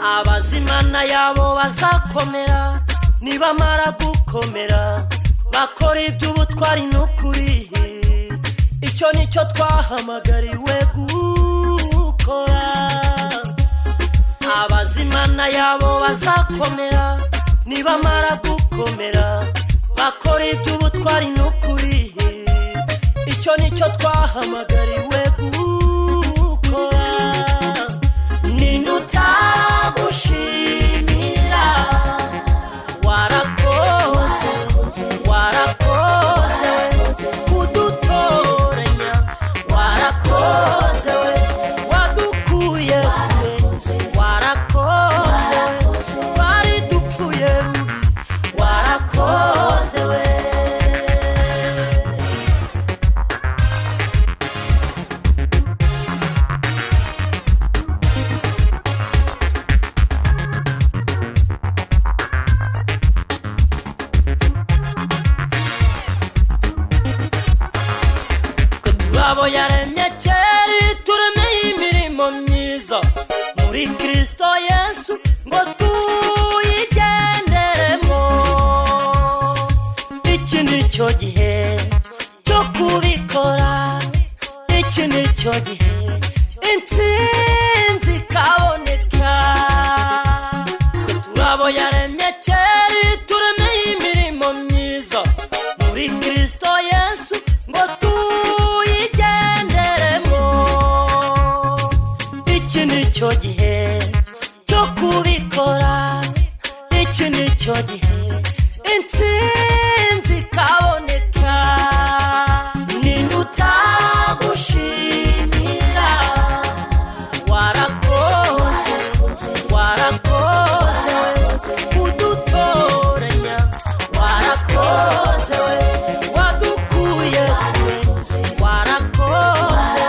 abazimana yabo bazakomera nibamara gukomera bakora iby'ubutwari n'ukuri. Icyo nicyo twahamagariwe gukora. Abazimana yabo bazakomera nibamara gukomera bakora iby'ubutwari n'ukuri. Icyo nicyo twahamagariwe gukora. Ninde utagushimira? Warakoze, warakoze kudutoranya, warakoze wadukuye kure, warakoze twari dupfuye rubi, warakoze we. Abo yaremye kera turemeye imirimo myiza muri Kristo Yesu ngo tuyigenderemo. Iki nicyo gihe cyo kubikora, iki nicyo gihe intsinzi ikaboneka. Abo yaremye kera turemeye imirimo myiza muri Kristo Yesu ngo icyo gihe cyo kubikora, iki nicyo gihe intsinzi ikaboneka. Ninde utagushimira? Warakoze, warakoze kudutoranya, warakoze wadukuye kure, warakoze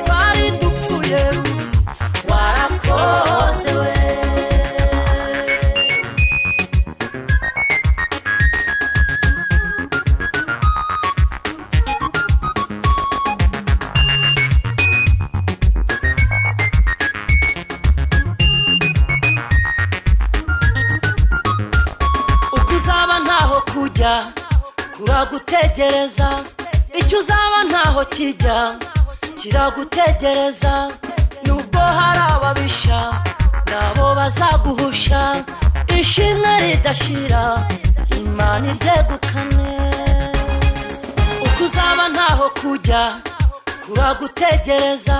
twari dupfuye rubi, warakoze we. Ukuzaba ntaho kujya kuragutegereza, icyo uzaba ntaho kijya kiragutegereza. Nubwo hari ababisha nabo bazaguhusha, ishimwe ridashira Imana iryegukane. Uko uzaba ntaho kujya kuragutegereza,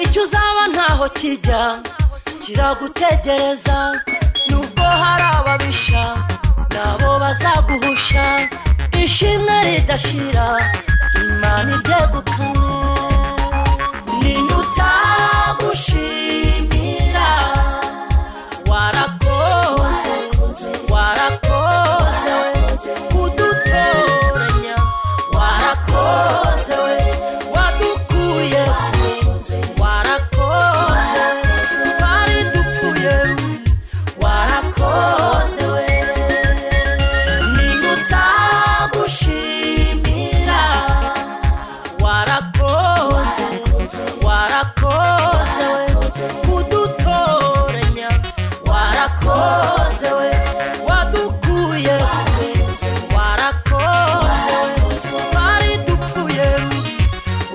icyo uzaba ntaho kijya kiragutegereza. Nubwo hari ababisha nabo bazaguhusha, ishimwe ridashira Imana iryegukane. Ninde utagushimira? Warakoze, warakoze kudutoranya, warakoze wadukuye kure, warakoze twari dupfuye rubi, warakoze we. Ninde utagushimira? Warakoze, warakoze kudutoranya, warakoze wadukuye kure, warakoze twari dupfuye rubi,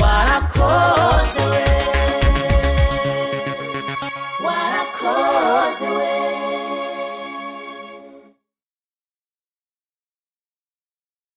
warakoze we, warakoze we.